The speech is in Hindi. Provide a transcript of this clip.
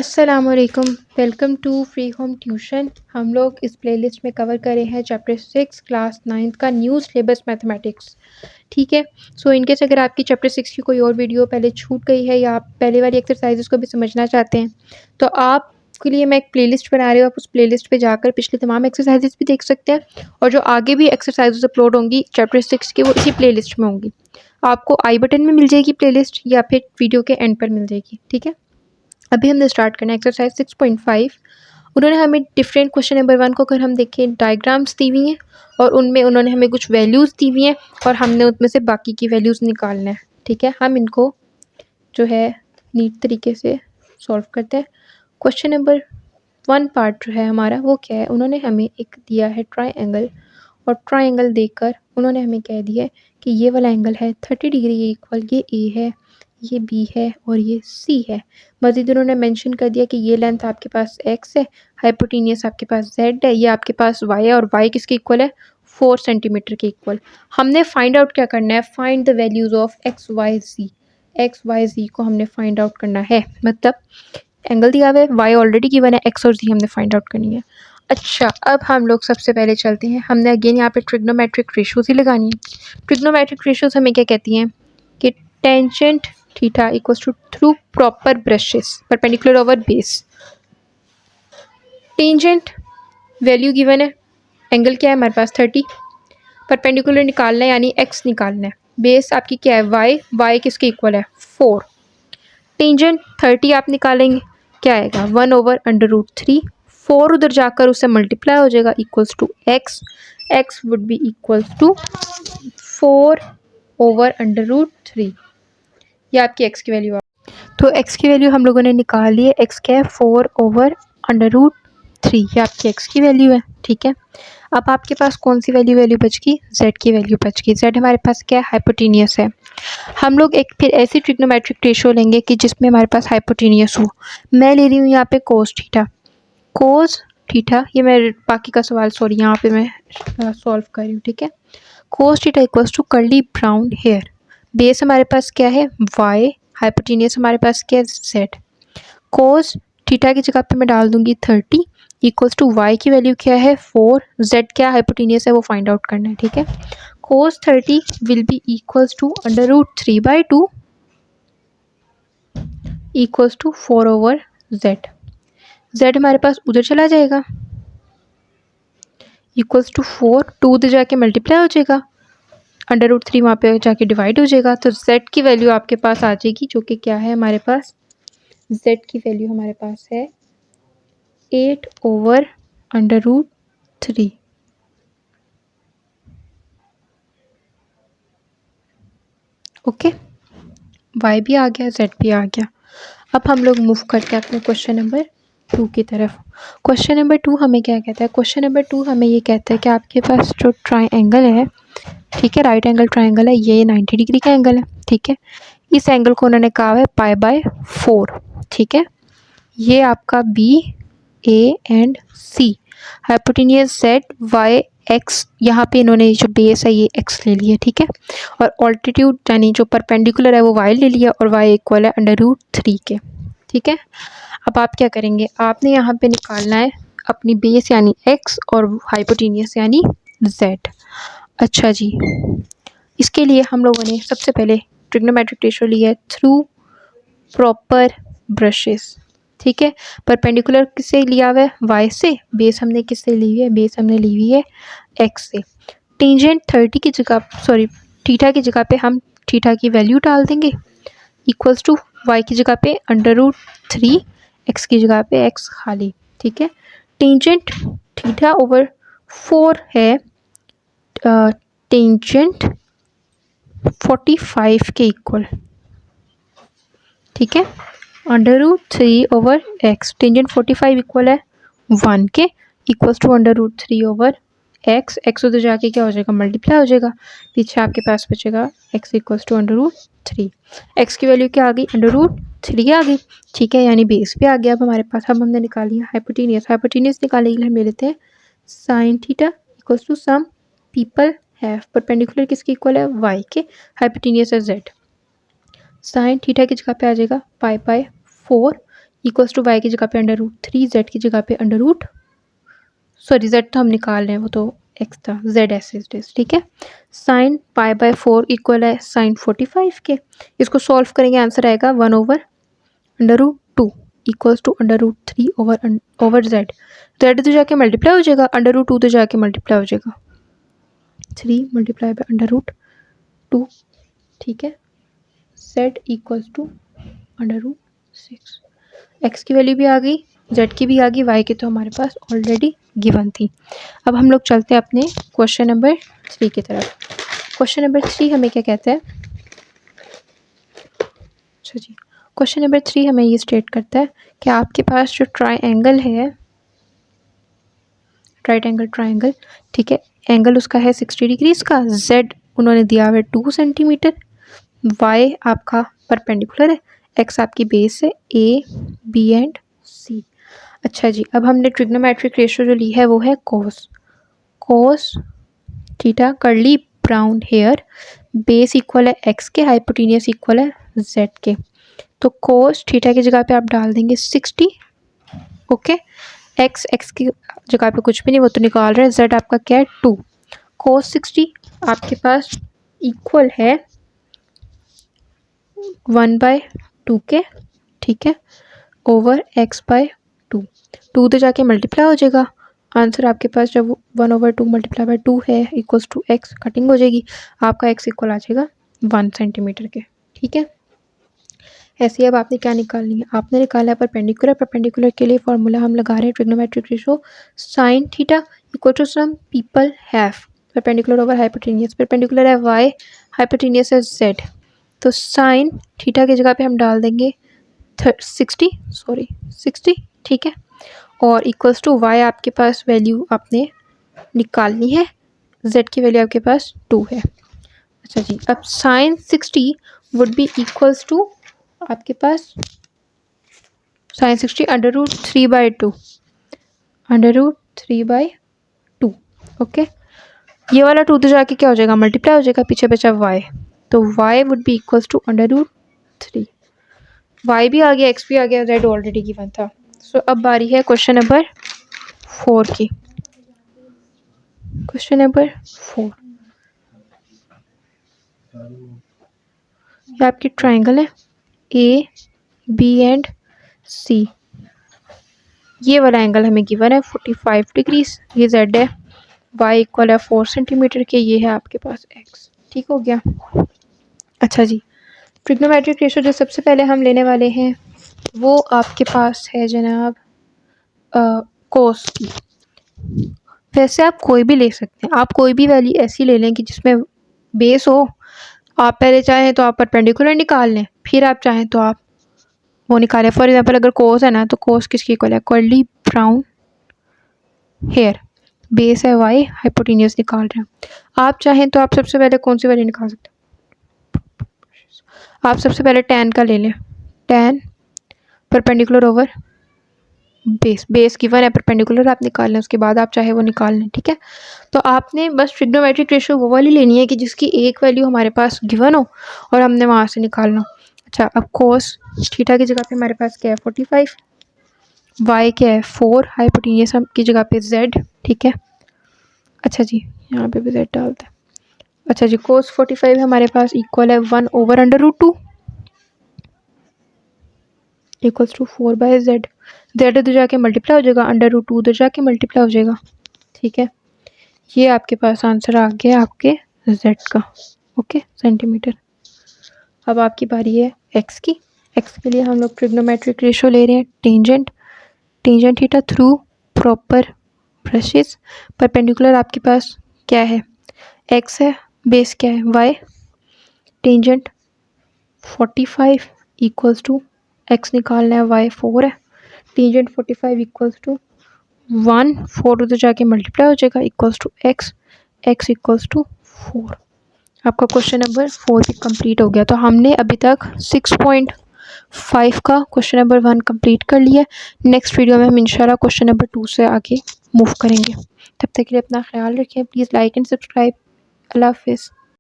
अस्सलामुअलैकुम, welcome to free home tuition. हम लोग इस प्लेलिस्ट में कवर करे हैं चैप्टर 6 क्लास 9 का न्यू सिलेबस मैथमेटिक्स। ठीक है। सो इनकेस अगर आपकी चैप्टर 6 की कोई और वीडियो पहले छूट गई है या आप पहले वाली एक्सरसाइजेस को भी समझना चाहते हैं तो आपके लिए मैं एक प्लेलिस्ट बना रही हूँ। आप उस प्लेलिस्ट पे जाकर पिछले तमाम एक्सरसाइजेस भी देख सकते हैं और जो आगे भी एक्सरसाइजेस अपलोड होंगी चैप्टर 6 की वो इसी प्लेलिस्ट में होंगी। आपको आई बटन में मिल जाएगी प्लेलिस्ट या फिर वीडियो के एंड पर मिल जाएगी। ठीक है। अभी हमने स्टार्ट करना है एक्सरसाइज 6.5। उन्होंने हमें डिफरेंट क्वेश्चन नंबर 1 को अगर हम देखें डायग्राम्स दी हुई हैं और उनमें उन्होंने हमें कुछ वैल्यूज़ दी हुई हैं और हमने उनमें से बाकी की वैल्यूज़ निकालना है। ठीक है। हम इनको जो है नीट तरीके से सॉल्व करते हैं। क्वेश्चन नंबर 1 पार्ट जो है हमारा वो क्या है, उन्होंने हमें एक दिया है ट्राइंगल और ट्राइंगल देकर उन्होंने हमें कह दिया है कि ये वाला एंगल है 30 डिग्री इक्वल, ये ए है, ये बी है और ये सी है। मज़ीद उन्होंने मेंशन कर दिया कि ये लेंथ आपके पास एक्स है, हाइपोटेनियस आपके पास जेड है, ये आपके पास वाई है और वाई किसके इक्वल है 4 सेंटीमीटर के इक्वल। हमने फाइंड आउट क्या करना है, find the values of X Y Z. X Y Z को हमने फाइंड आउट करना है, मतलब एंगल दिया हुआ है, वाई ऑलरेडी गिवन है, एक्स और जी हमने फाइंड आउट करनी है। अच्छा, अब हम लोग सबसे पहले चलते हैं, हमने अगेन यहाँ पे ट्रिग्नोमेट्रिक रेशियोज ही लगानी है। ट्रिग्नोमेट्रिक रेशियोज हमें क्या कहती हैं कि tangent theta equals to through proper brushes perpendicular over base. Tangent value given है, एंगल क्या है हमारे पास 30, परपेंडिकुलर निकालना है यानी एक्स निकालना है, बेस आपकी क्या है वाई, वाई किसके इक्वल है 4। टेंजेंट 30 आप निकालेंगे, क्या आएगा 1/√3, 4 उधर जाकर उससे मल्टीप्लाई हो जाएगा equals to x, x would be equals to 4/√3। ये आपकी एक्स की वैल्यू है। तो एक्स की वैल्यू हम लोगों ने निकाल ली है, एक्स क्या है 4/√3, ये आपकी एक्स की वैल्यू है। ठीक है। अब आपके पास कौन सी वैल्यू बच गई, जेड की वैल्यू बच गई। जेड हमारे पास क्या है हाइपोटेनियस है। हम लोग एक फिर ऐसी ट्रिग्नोमेट्रिक रेशियो लेंगे कि जिसमें हमारे पास हाइपोटेनियस हो। मैं ले रही हूँ यहाँ पे कोस थीटा, कोस थीटा, ये मैं बाकी का सवाल सॉरी यहाँ पे मैं सॉल्व कर रही हूँ। ठीक है। Cos theta equals to curly brown hair, base हमारे पास क्या है वाई, हाइपोटेनियस हमारे पास क्या है जेड। कोस थीटा की जगह पे मैं डाल दूंगी 30 इक्वल्स टू वाई की वैल्यू क्या है 4, जेड क्या हाइपोटेनियस है वो फाइंड आउट करना है। ठीक है। Cos 30 will be equals to √3/2 equals to 4/जेड। जेड हमारे पास उधर चला जाएगा इक्वल्स टू 4, 2 उधर जाके मल्टीप्लाई हो जाएगा, √3 वहाँ पे जाके डिवाइड हो जाएगा, तो जेड की वैल्यू आपके पास आ जाएगी जो कि क्या है हमारे पास, जेड की वैल्यू हमारे पास है 8/√3। ओके, वाई भी आ गया, जेड भी आ गया। अब हम लोग मूव करते हैं अपने क्वेश्चन नंबर 2 की तरफ। क्वेश्चन नंबर 2 हमें क्या कहता है, क्वेश्चन नंबर 2 हमें ये कहता है कि आपके पास जो ट्राइंगल है, ठीक है, राइट एंगल ट्राइंगल है, ये 90 डिग्री का एंगल है। ठीक है। इस एंगल को उन्होंने कहा है π/4। ठीक है। ये आपका b a and c, hypotenuse z y x, यहाँ पे इन्होंने जो बेस है ये एक्स ले लिया। ठीक है। और ऑल्टीट्यूड यानी जो परपेंडिकुलर है वो वाई ले लिया और वाई इक्वल है √3 के। ठीक है। अब आप क्या करेंगे, आपने यहाँ पे निकालना है अपनी बेस यानी एक्स और हाइपोटेनियस यानी जेड। अच्छा जी, इसके लिए हम लोगों ने सबसे पहले ट्रिग्नोमेट्रिक रेशियो लिया है थ्रू प्रॉपर ब्रशेस। ठीक है। परपेंडिकुलर किससे लिया हुआ है वाई से, बेस हमने किससे ली हुई है, बेस हमने ली हुई है एक्स से। टेंजेंट 30 की जगह सॉरी थीटा की जगह पे हम थीटा की वैल्यू डाल देंगे इक्वल्स टू वाई की जगह पे √3, एक्स की जगह पे एक्स खाली। ठीक है। टेंजेंट थीटा ओवर 4 है, टेंजेंट 45 के इक्वल। ठीक है। √3/x, टेंजेंट 45 इक्वल है 1 के, इक्वल्स टू √3/x, एक्स उधर जाके क्या हो जाएगा मल्टीप्लाई हो जाएगा, पीछे आपके पास बचेगा x इक्वल्स टू √3। एक्स की वैल्यू क्या आ गई √3 आ गई। ठीक है, यानी बेस भी आ गया अब हमारे पास। अब हमने निकाली है हाइपोटेनियस, हाइपोटेनियस निकालने के लिए हम ले लेते हैं sine theta equals to some people have, perpendicular किसके इक्वल है y के, हाइपोटेनियस है z। साइन थीटा की जगह पे आ जाएगा π/4, इक्वल्स टू वाई की जगह पे √3, जेड की जगह पे जेड तो हम निकाल रहे हैं, वो तो एक्स था, जेड एस इज दिस, ठीक है। साइन π/4 इक्वल है साइन 45 के। इसको सॉल्व करेंगे, आंसर आएगा 1/√2 equals to √3 over z. Z तो जाके मल्टीप्लाई हो जाएगा, √2 तो जाके मल्टीप्लाई हो जाएगा, 3 मल्टीप्लाई बाय √2, ठीक है। Z equals to √6। एक्स की वैल्यू भी आ गई, जेड की भी आ गई, वाई की तो हमारे पास ऑलरेडी गिवन थी। अब हम लोग चलते हैं अपने क्वेश्चन नंबर 3 की तरफ। क्वेश्चन नंबर 3 हमें क्या कहता है? अच्छा जी, क्वेश्चन नंबर 3 हमें ये स्टेट करता है कि आपके पास जो ट्राइंगल है, राइट एंगल ट्राइंगल, ठीक है, एंगल उसका है 60 डिग्रीज का, जेड उन्होंने दिया हुआ है 2 सेंटीमीटर, वाई आपका परपेंडिकुलर है, एक्स आपकी बेस है, ए बी एंड सी। अच्छा जी, अब हमने ट्रिग्नोमेट्रिक रेशियो जो ली है वो है cos theta curly brown hair, base equal है एक्स के, हाइपोटेनियस इक्वल है जेड के। तो कोस थीटा की जगह पे आप डाल देंगे 60, ओके। एक्स की जगह पे कुछ भी नहीं, वो तो निकाल रहे हैं, जेड आपका क्या है 2, कोस 60 आपके पास इक्वल है 1/2 के, ठीक है, ओवर x/2। 2 तो जाके मल्टीप्लाई हो जाएगा, आंसर आपके पास जब 1/2 मल्टीप्लाई बाय 2 है इक्वल्स टू x, कटिंग हो जाएगी, आपका x इक्वल आ जाएगा 1 सेंटीमीटर के, ठीक है। ऐसे अब आपने क्या निकालनी है? आपने निकाला है परपेंडिकुलर। परपेंडिकुलर के लिए फॉर्मूला हम लगा रहे हैं trigonometric ratio sine theta equal to some people have perpendicular over hypotenuse. Perpendicular है y, हाइपोटेनियस है z, तो साइन थीटा की जगह पे हम डाल देंगे 60, ठीक है, और इक्वल्स टू y आपके पास वैल्यू आपने निकालनी है, z की वैल्यू आपके पास 2 है। अच्छा जी, अब sine 60 would be equals to आपके पास साइन 60 √3/2, √3/2, ओके। ये वाला 2 तो जाके क्या हो जाएगा, मल्टीप्लाई हो जाएगा, पीछे बचा y, तो y would be equals to √3, y भी आ गया, x भी आ गया, z ऑलरेडी गिवन था। सो अब बारी है क्वेश्चन नंबर 4 की। क्वेश्चन नंबर 4, ये आपकी ट्राइंगल है ए बी एंड सी, ये वाला एंगल हमें गिवन है 45 डिग्रीज, ये z है, y इक्वल है 4 सेंटीमीटर के, ये है आपके पास x, ठीक हो गया। अच्छा जी, ट्रिग्नोमेट्रिक रेशियो जो सबसे पहले हम लेने वाले हैं वो आपके पास है जनाब कोस की। वैसे आप कोई भी ले सकते हैं, आप कोई भी वैल्यू ऐसी ले लें कि जिसमें बेस हो। आप पहले चाहें तो आप परपेंडिकुलर निकाल लें, फिर आप चाहें तो आप वो निकालें। फॉर एग्जांपल अगर कोस है ना, तो कोस किसकी इक्वल है, कर्ली ब्राउन हेयर, बेस है वाई, हाइपोटेनियस निकाल रहे हैं। आप चाहें तो आप सबसे पहले कौन सी वैल्यू निकाल सकते हैं, आप सबसे पहले tan का ले लें, tan perpendicular over base given है, परपेंडिकुलर आप निकाल लें, उसके बाद आप चाहे वो निकाल लें, ठीक है। तो आपने बस ट्रिग्नोमेट्रिक रेशियो वो वाली लेनी है कि जिसकी एक वैल्यू हमारे पास गिवन हो और हमने वहाँ से निकालना हो। अच्छा, अब कोस थीटा की जगह पे हमारे पास क्या है 45, वाई क्या है 4, हाइपोटेनियस की जगह पे z, ठीक है। अच्छा जी, यहाँ पे भी z डालते हैं। अच्छा जी, कोस 45 हमारे पास इक्वल है 1/√2 इक्वल्स टू 4/z, z तो जाके मल्टीप्लाई हो जाएगा, √2 तो जाके मल्टीप्लाई हो जाएगा, ठीक है। ये आपके पास आंसर आ गया आपके z का, ओके, सेंटीमीटर। अब आपकी बारी है x की। x के लिए हम लोग ट्रिग्नोमेट्रिक रेशियो ले रहे हैं tangent theta through proper brushes. Perpendicular आपके पास क्या है, x है, बेस क्या है y, tangent 45 equals to x निकालना है, y 4 है, टेंजेंट 45 इक्वल्स टू 1, 4 तो जाके मल्टीप्लाई हो जाएगा, equals to x equals to 4। आपका क्वेश्चन नंबर 4 भी कंप्लीट हो गया। तो हमने अभी तक 6.5 का क्वेश्चन नंबर 1 कंप्लीट कर लिया। नेक्स्ट वीडियो में हम इंशाल्लाह क्वेश्चन नंबर 2 से आगे मूव करेंगे। तब तक के लिए अपना ख्याल रखें, प्लीज़ लाइक एंड सब्सक्राइब। अल्लाह हाफिज़।